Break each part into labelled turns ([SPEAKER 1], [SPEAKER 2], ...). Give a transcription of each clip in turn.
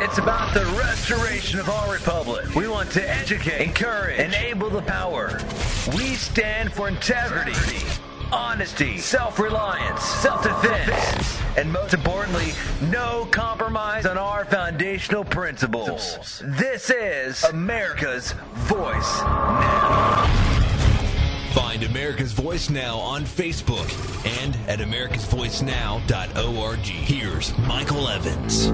[SPEAKER 1] It's about the restoration of our republic. We want to educate, encourage, enable the power. We stand for integrity, honesty, self-reliance, self-defense, and most importantly, no compromise on our foundational principles. This is America's Voice Now.
[SPEAKER 2] Find America's Voice Now on Facebook and at americasvoicenow.org. Here's Michael Evans.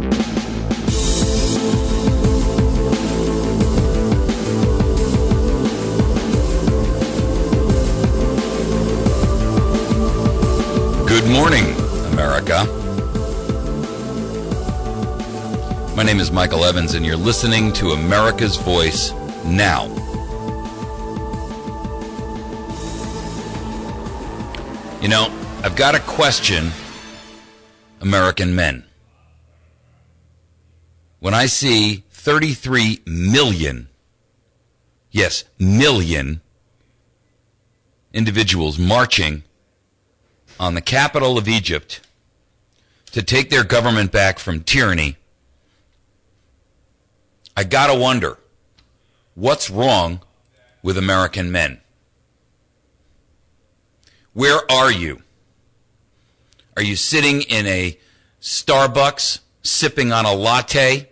[SPEAKER 3] Good morning, America. My name is Michael Evans, and you're listening to America's Voice Now. You know, I've got to question American men. When I see 33 million, yes, million individuals marching on the capital of Egypt to take their government back from tyranny, I gotta wonder, what's wrong with American men? Where are you? Are you sitting in a Starbucks, sipping on a latte,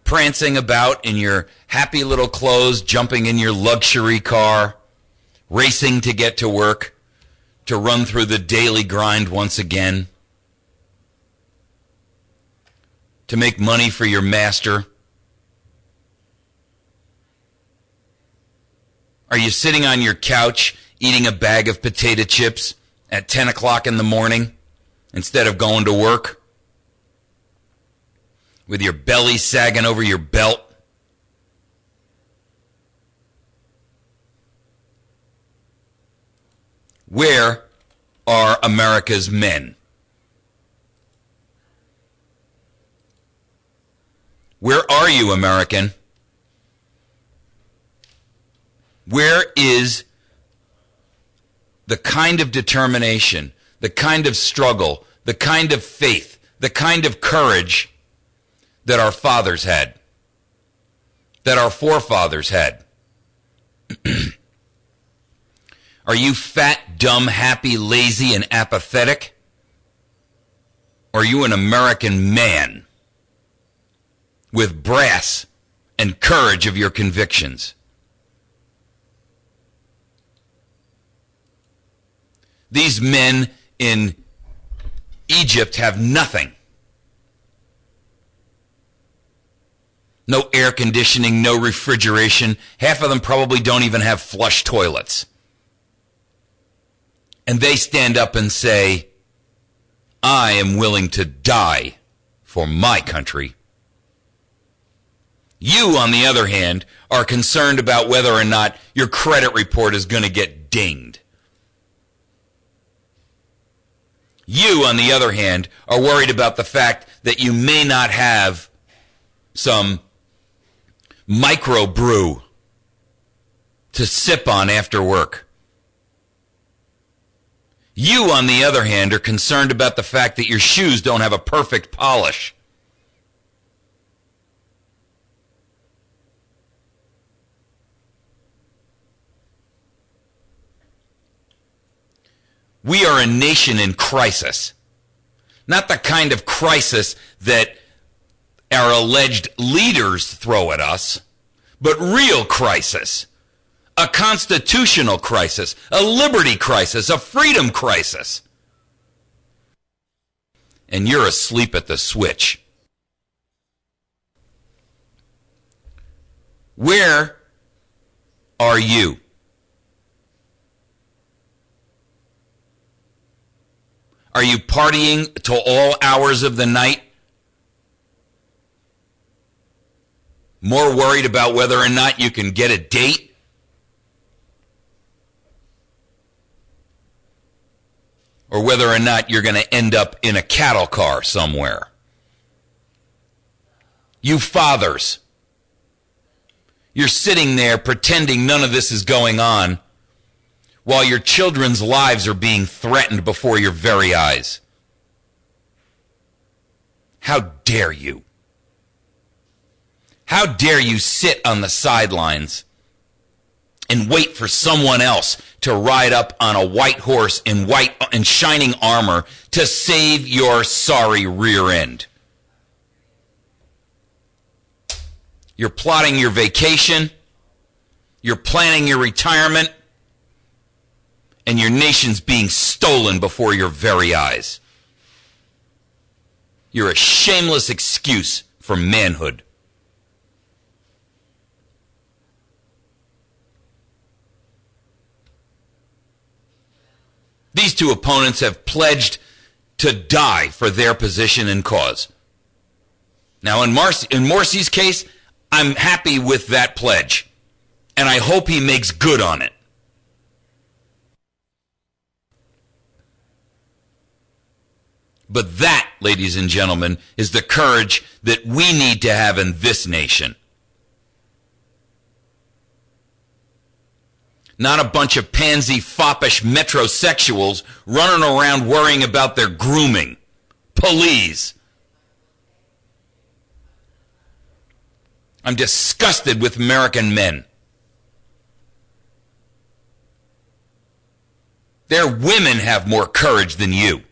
[SPEAKER 3] prancing about in your happy little clothes, jumping in your luxury car, racing to get to work, to run through the daily grind once again, to make money for your master? Are you sitting on your couch eating a bag of potato chips at 10 o'clock in the morning instead of going to work, with your belly sagging over your belt? Where are America's men? Where are you, American? Where is the kind of determination, the kind of struggle, the kind of faith, the kind of courage that our fathers had, that our forefathers had? Are you fat, dumb, happy, lazy, and apathetic? Or are you an American man with brass and courage of your convictions? These men in Egypt have nothing. No air conditioning, no refrigeration. Half of them probably don't even have flush toilets. And they stand up and say, I am willing to die for my country. You, on the other hand, are concerned about whether or not your credit report is going to get dinged. You, on the other hand, are worried about the fact that you may not have some microbrew to sip on after work. You, on the other hand, are concerned about the fact that your shoes don't have a perfect polish. We are a nation in crisis. Not the kind of crisis that our alleged leaders throw at us, but real crisis. A constitutional crisis, a liberty crisis, a freedom crisis. And you're asleep at the switch. Where are you? Are you partying till all hours of the night? More worried about whether or not you can get a date? Or whether or not you're going to end up in a cattle car somewhere? You fathers, you're sitting there pretending none of this is going on, while your children's lives are being threatened before your very eyes. How dare you? How dare you sit on the sidelines and wait for someone else to ride up on a white horse in white and shining armor to save your sorry rear end? You're plotting your vacation, you're planning your retirement, and your nation's being stolen before your very eyes. You're a shameless excuse for manhood. These two opponents have pledged to die for their position and cause. Now, in Morsi's case, I'm happy with that pledge, and I hope he makes good on it. But that, ladies and gentlemen, is the courage that we need to have in this nation. Not a bunch of pansy, foppish metrosexuals running around worrying about their grooming. Please. I'm disgusted with American men. Their women have more courage than you.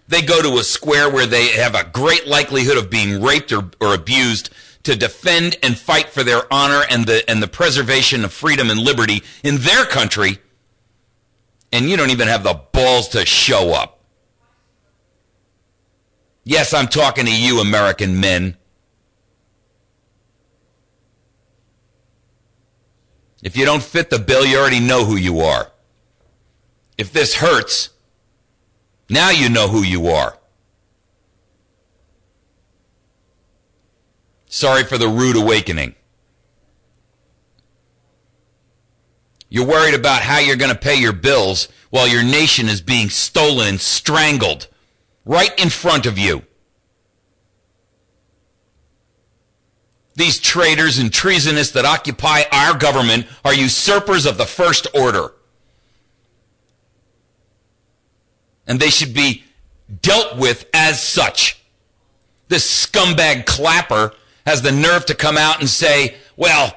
[SPEAKER 3] They go to a square where they have a great likelihood of being raped or abused to defend and fight for their honor and the preservation of freedom and liberty in their country, and you don't even have the balls to show up. Yes, I'm talking to you, American men. If you don't fit the bill, you already know who you are. If this hurts, now you know who you are. Sorry for the rude awakening. You're worried about how you're going to pay your bills while your nation is being stolen and strangled right in front of you. These traitors and treasonists that occupy our government are usurpers of the first order. And they should be dealt with as such. This scumbag Clapper has the nerve to come out and say, well,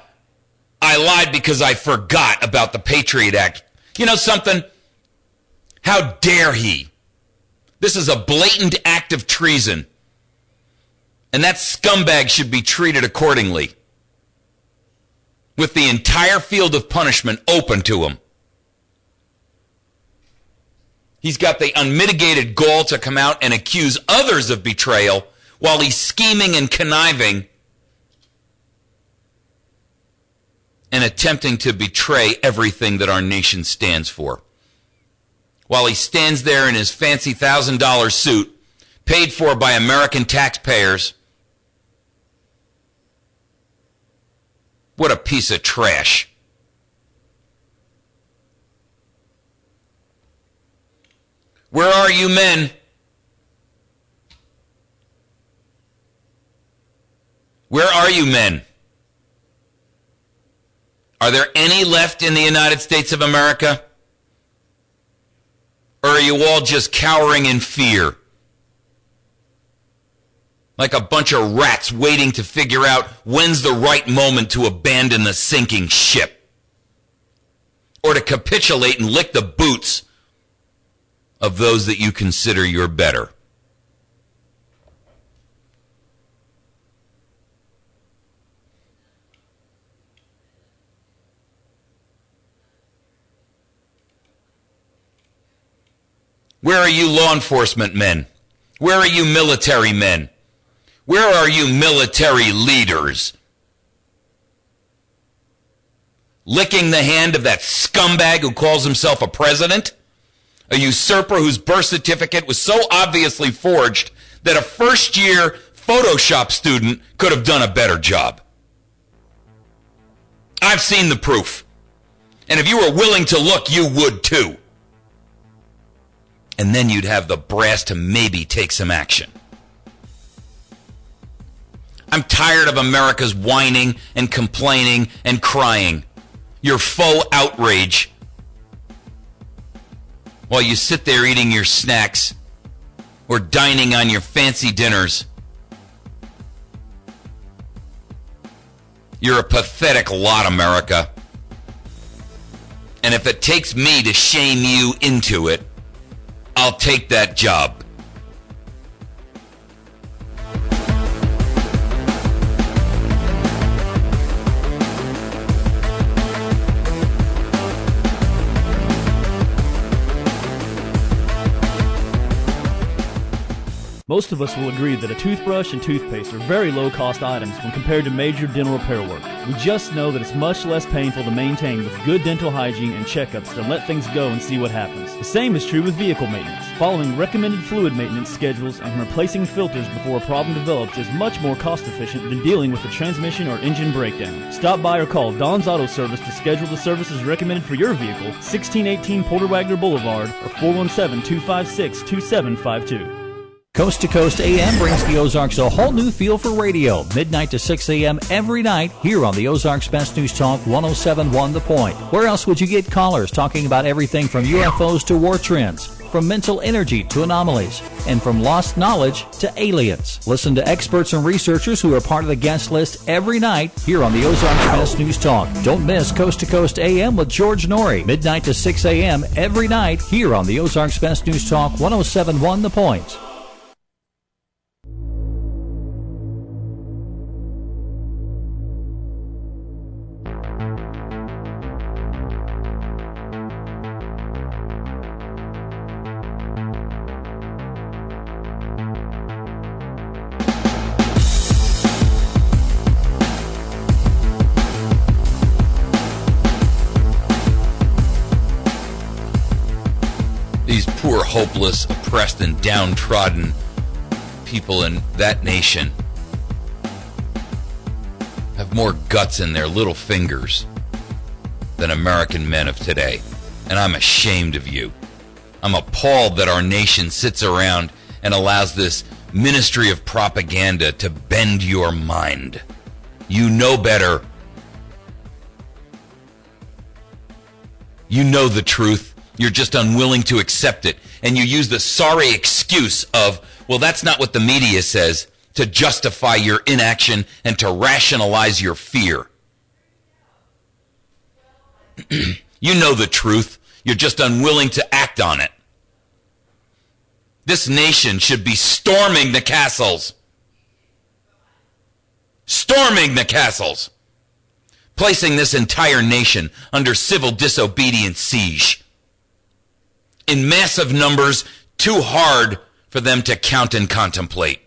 [SPEAKER 3] I lied because I forgot about the Patriot Act. You know something? How dare he? This is a blatant act of treason. And that scumbag should be treated accordingly, with the entire field of punishment open to him. He's got the unmitigated gall to come out and accuse others of betrayal while he's scheming and conniving and attempting to betray everything that our nation stands for. While he stands there in his fancy $1,000 suit, paid for by American taxpayers. What a piece of trash. Where are you men? Where are you men? Are there any left in the United States of America? Or are you all just cowering in fear? Like a bunch of rats waiting to figure out when's the right moment to abandon the sinking ship. Or to capitulate and lick the boots of those that you consider your better. Where are you law enforcement men? Where are you military men? Where are you military leaders? Licking the hand of that scumbag who calls himself a president? A usurper whose birth certificate was so obviously forged that a first-year Photoshop student could have done a better job. I've seen the proof. And if you were willing to look, you would too. And then you'd have the brass to maybe take some action. I'm tired of America's whining and complaining and crying. Your faux outrage. While you sit there eating your snacks or dining on your fancy dinners. You're a pathetic lot, America. And if it takes me to shame you into it, I'll take that job.
[SPEAKER 4] Most of us will agree that a toothbrush and toothpaste are very low-cost items when compared to major dental repair work. We just know that it's much less painful to maintain with good dental hygiene and checkups than let things go and see what happens. The same is true with vehicle maintenance. Following recommended fluid maintenance schedules and replacing filters before a problem develops is much more cost-efficient than dealing with a transmission or engine breakdown. Stop by or call Don's Auto Service to schedule the services recommended for your vehicle, 1618 Porter Wagner Boulevard, or 417-256-2752.
[SPEAKER 5] Coast to Coast AM brings the Ozarks a whole new feel for radio. Midnight to 6 a.m. every night here on the Ozarks Best News Talk 107.1 The Point. Where else would you get callers talking about everything from UFOs to war trends, from mental energy to anomalies, and from lost knowledge to aliens? Listen to experts and researchers who are part of the guest list every night here on the Ozarks Best News Talk. Don't miss Coast to Coast AM with George Norrie. Midnight to 6 a.m. every night here on the Ozarks Best News Talk 107.1 The Point.
[SPEAKER 3] These poor, hopeless, oppressed, and downtrodden people in that nation have more guts in their little fingers than American men of today. And I'm ashamed of you. I'm appalled that our nation sits around and allows this ministry of propaganda to bend your mind. You know better. You know the truth. You're just unwilling to accept it. And you use the sorry excuse of, well, that's not what the media says, to justify your inaction and to rationalize your fear. You know the truth. You're just unwilling to act on it. This nation should be storming the castles. Storming the castles. Placing this entire nation under civil disobedience siege. In massive numbers, too hard for them to count and contemplate.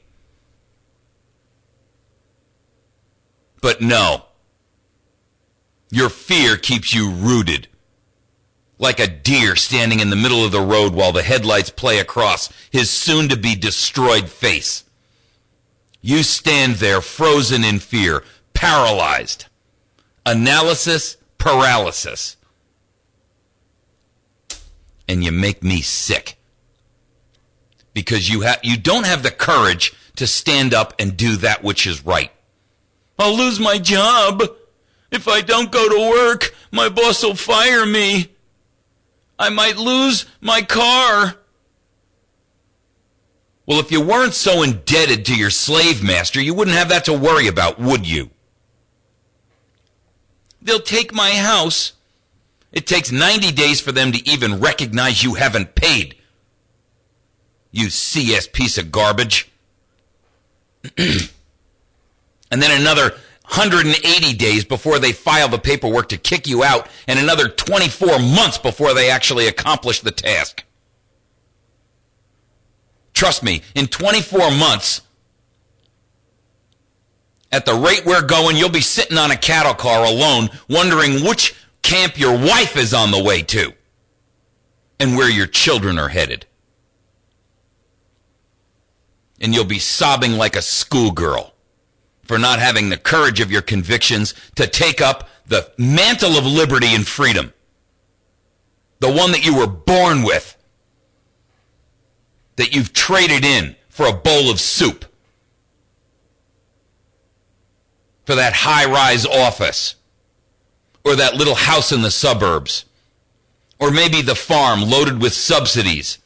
[SPEAKER 3] But no, your fear keeps you rooted, like a deer standing in the middle of the road while the headlights play across his soon-to-be destroyed face. You stand there frozen in fear, paralyzed. Analysis, paralysis. And you make me sick. Because you don't have the courage to stand up and do that which is right. I'll lose my job. If I don't go to work, my boss will fire me. I might lose my car. Well, if you weren't so indebted to your slave master, you wouldn't have that to worry about, would you? They'll take my house. It takes 90 days for them to even recognize you haven't paid. You CS piece of garbage. And then another 180 days before they file the paperwork to kick you out, and another 24 months before they actually accomplish the task. Trust me, in 24 months, at the rate we're going, you'll be sitting on a cattle car alone, wondering which camp your wife is on the way to and where your children are headed. And you'll be sobbing like a schoolgirl for not having the courage of your convictions to take up the mantle of liberty and freedom, the one that you were born with, that you've traded in for a bowl of soup, for that high-rise office, or that little house in the suburbs, or maybe the farm loaded with subsidies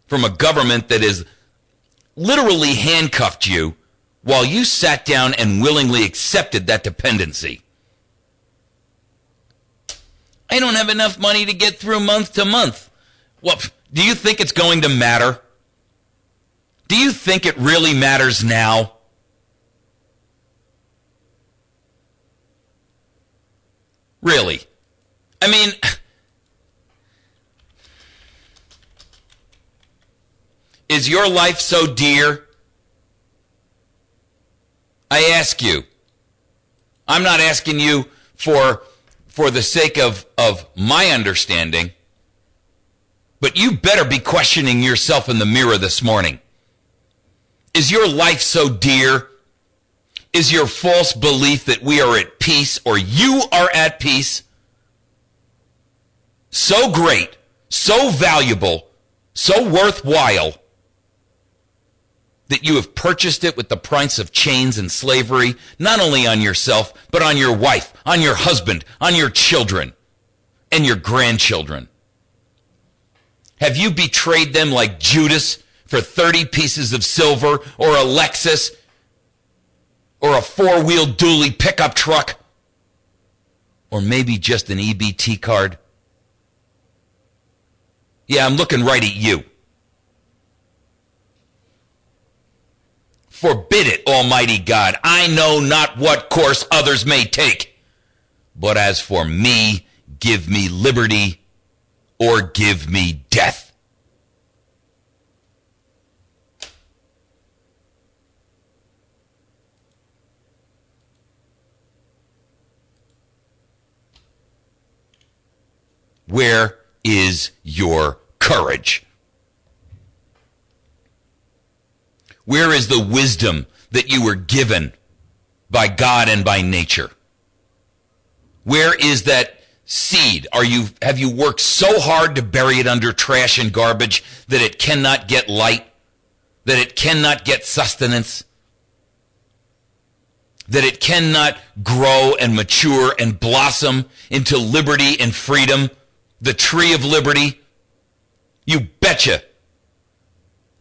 [SPEAKER 3] from a government that has literally handcuffed you while you sat down and willingly accepted that dependency. I don't have enough money to get through month to month. Well, do you think it's going to matter? Do you think it really matters now? Really? I mean, is your life so dear? I ask you. I'm not asking you for the sake of my understanding, but you better be questioning yourself in the mirror this morning. Is your life so dear? Is your false belief that we are at peace, or you are at peace, so great, so valuable, so worthwhile, that you have purchased it with the price of chains and slavery, not only on yourself, but on your wife, on your husband, on your children, and your grandchildren? Have you betrayed them like Judas for 30 pieces of silver, or a Lexus, or a four-wheel dually pickup truck, or maybe just an EBT card? Yeah, I'm looking right at you. Forbid it, Almighty God. I know not what course others may take. But as for me, give me liberty or give me death. Where is your courage? Where is the wisdom that you were given by God and by nature? Where is that seed? Have you worked so hard to bury it under trash and garbage that it cannot get light, that it cannot get sustenance, that it cannot grow and mature and blossom into liberty and freedom, the tree of liberty? You betcha.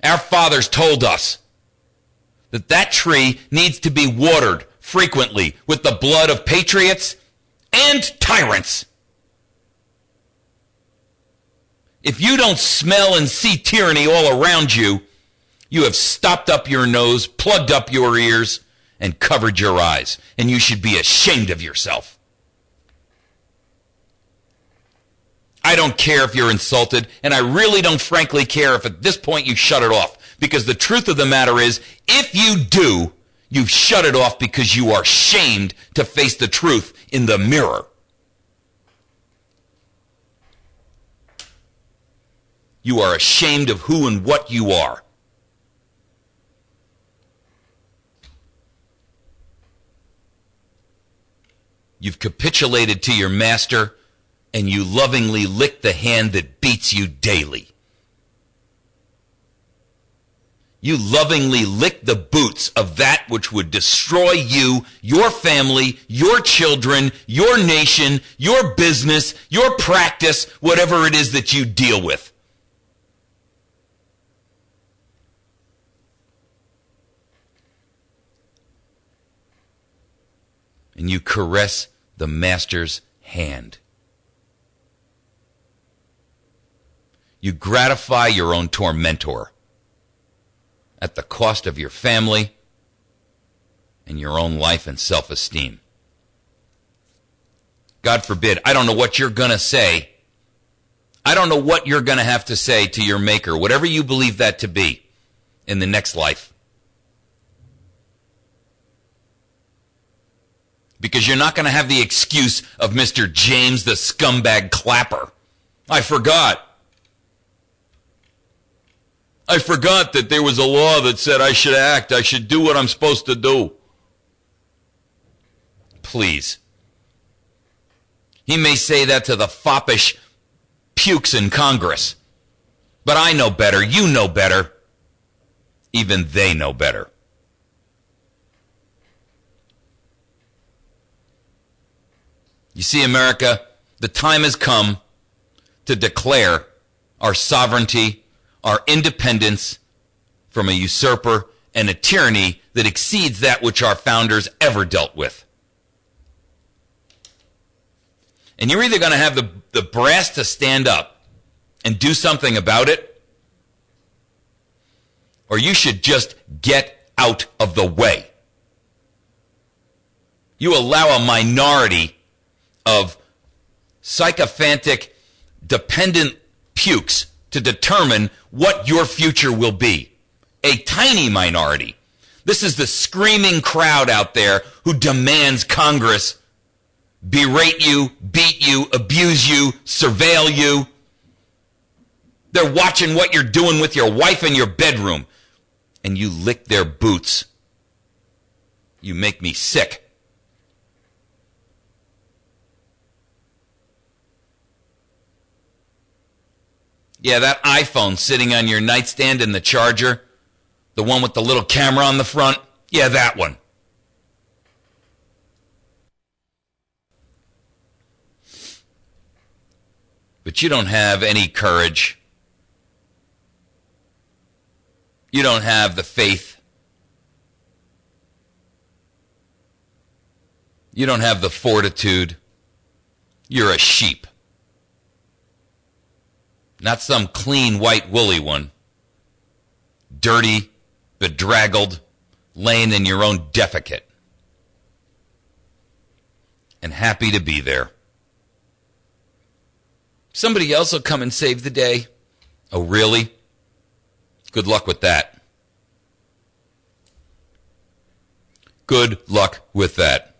[SPEAKER 3] Our fathers told us that tree needs to be watered frequently with the blood of patriots and tyrants. If you don't smell and see tyranny all around you, you have stopped up your nose, plugged up your ears, and covered your eyes, and you should be ashamed of yourself. I don't care if you're insulted, and I really don't frankly care if at this point you shut it off. Because the truth of the matter is, if you do, you've shut it off because you are shamed to face the truth in the mirror. You are ashamed of who and what you are. You've capitulated to your master, and you lovingly lick the hand that beats you daily. You lovingly lick the boots of that which would destroy you, your family, your children, your nation, your business, your practice, whatever it is that you deal with. And you caress the master's hand. You gratify your own tormentor at the cost of your family and your own life and self-esteem. God forbid, I don't know what you're going to say. I don't know what you're going to have to say to your Maker, whatever you believe that to be, in the next life. Because you're not going to have the excuse of Mr. James the scumbag clapper. I forgot that there was a law that said I should act. I should do what I'm supposed to do. Please. He may say that to the foppish pukes in Congress. But I know better. You know better. Even they know better. You see, America, the time has come to declare our sovereignty, our independence from a usurper and a tyranny that exceeds that which our founders ever dealt with. And you're either going to have the brass to stand up and do something about it, or you should just get out of the way. You allow a minority of sycophantic, dependent pukes to determine what your future will be. A tiny minority. This is the screaming crowd out there who demands Congress berate you, beat you, abuse you, surveil you. They're watching what you're doing with your wife in your bedroom, and you lick their boots. You make me sick. Yeah, that iPhone sitting on your nightstand and the charger, the one with the little camera on the front, yeah, that one. But you don't have any courage. You don't have the faith. You don't have the fortitude. You're a sheep. Not some clean, white, woolly one. Dirty, bedraggled, laying in your own defecate. And happy to be there. Somebody else will come and save the day. Oh, really? Good luck with that. Good luck with that.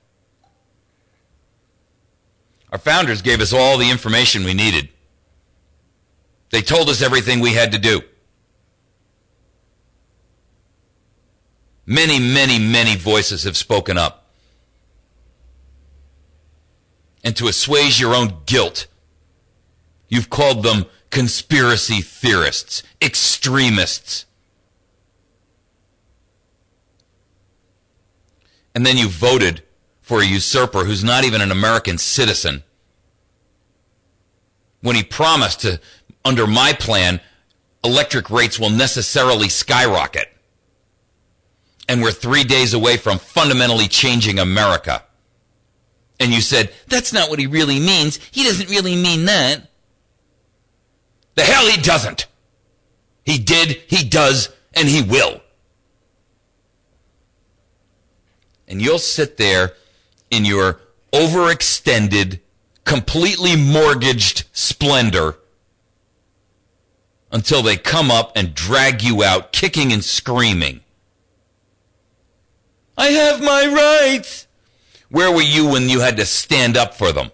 [SPEAKER 3] Our founders gave us all the information we needed. They told us everything we had to do. Many, many, many voices have spoken up. And to assuage your own guilt, you've called them conspiracy theorists, extremists. And then you voted for a usurper who's not even an American citizen, when he promised to, under my plan, electric rates will necessarily skyrocket. And we're 3 days away from fundamentally changing America. And you said, that's not what he really means. He doesn't really mean that. The hell he doesn't. He did, he does, and he will. And you'll sit there in your overextended, completely mortgaged splendor until they come up and drag you out, kicking and screaming. I have my rights. Where were you when you had to stand up for them?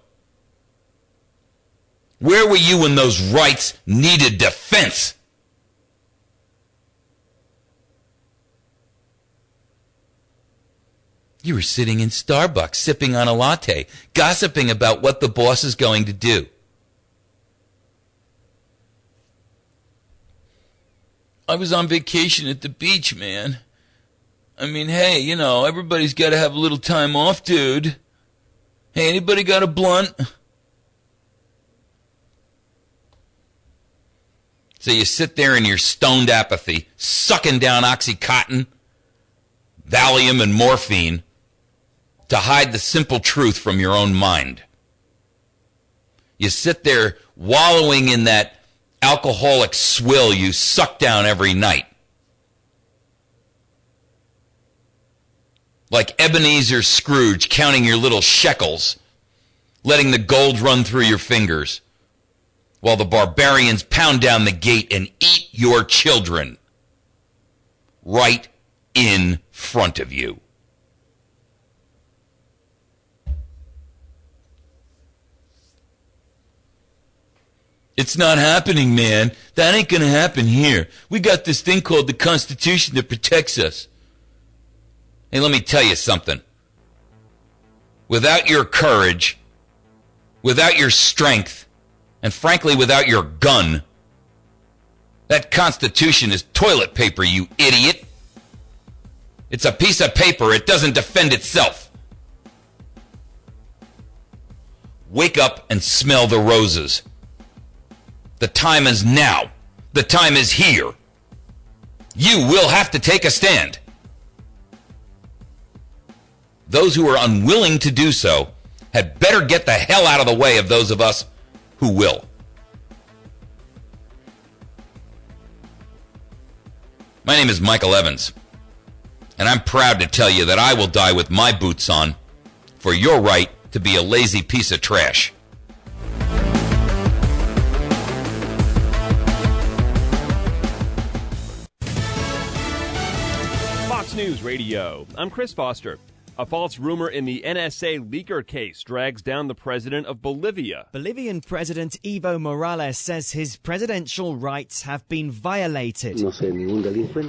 [SPEAKER 3] Where were you when those rights needed defense? You were sitting in Starbucks, sipping on a latte, gossiping about what the boss is going to do. I was on vacation at the beach, man. I mean, hey, you know, everybody's got to have a little time off, dude. Hey, anybody got a blunt? So you sit there in your stoned apathy, sucking down Oxycontin, Valium, and morphine to hide the simple truth from your own mind. You sit there wallowing in that alcoholic swill you suck down every night. Like Ebenezer Scrooge counting your little shekels, letting the gold run through your fingers, while the barbarians pound down the gate and eat your children right in front of you. It's not happening, man. That ain't going to happen here. We got this thing called the Constitution that protects us. Hey, let me tell you something. Without your courage, without your strength, and frankly, without your gun, that Constitution is toilet paper, you idiot. It's a piece of paper. It doesn't defend itself. Wake up and smell the roses. The time is now. The time is here. You will have to take a stand. those who are unwilling to do so had better get the hell out of the way of those of us who will. My name is Michael Evans, and I'm proud to tell you that I will die with my boots on for your right to be a lazy piece of trash.
[SPEAKER 6] Fox News Radio. I'm Chris Foster. A false rumor in the NSA leaker case drags down the president of Bolivia.
[SPEAKER 7] Bolivian President Evo Morales says his presidential rights have been violated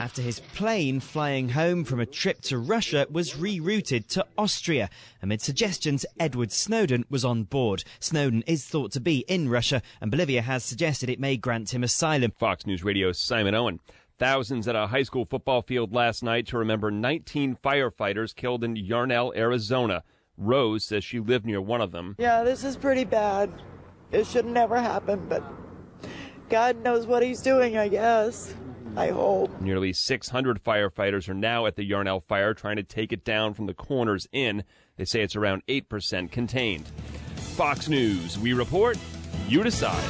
[SPEAKER 7] after his plane flying home from a trip to Russia was rerouted to Austria amid suggestions Edward Snowden was on board. Snowden is thought to be in Russia, and Bolivia has suggested it may grant him asylum.
[SPEAKER 6] Fox News Radio's Simon Owen. Thousands at a high school football field last night to remember 19 firefighters killed in Yarnell, Arizona. Rose says she lived near one of them.
[SPEAKER 8] Yeah, this is pretty bad. It should never happen, but God knows what he's doing, I guess. I hope.
[SPEAKER 6] Nearly 600 firefighters are now at the Yarnell fire trying to take it down from the corners in. They say it's around 8% contained. Fox News, we report, you decide.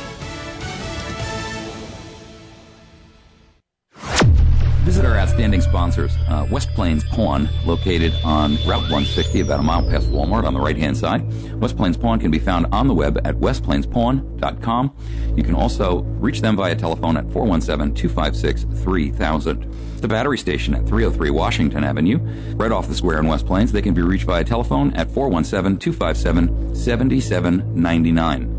[SPEAKER 9] Visit our outstanding sponsors, West Plains Pawn, located on Route 160, about a mile past Walmart on the right-hand side. West Plains Pawn can be found on the web at westplainspawn.com. You can also reach them via telephone at 417-256-3000. The battery station at 303 Washington Avenue, right off the square in West Plains. They can be reached via telephone at 417-257-7799.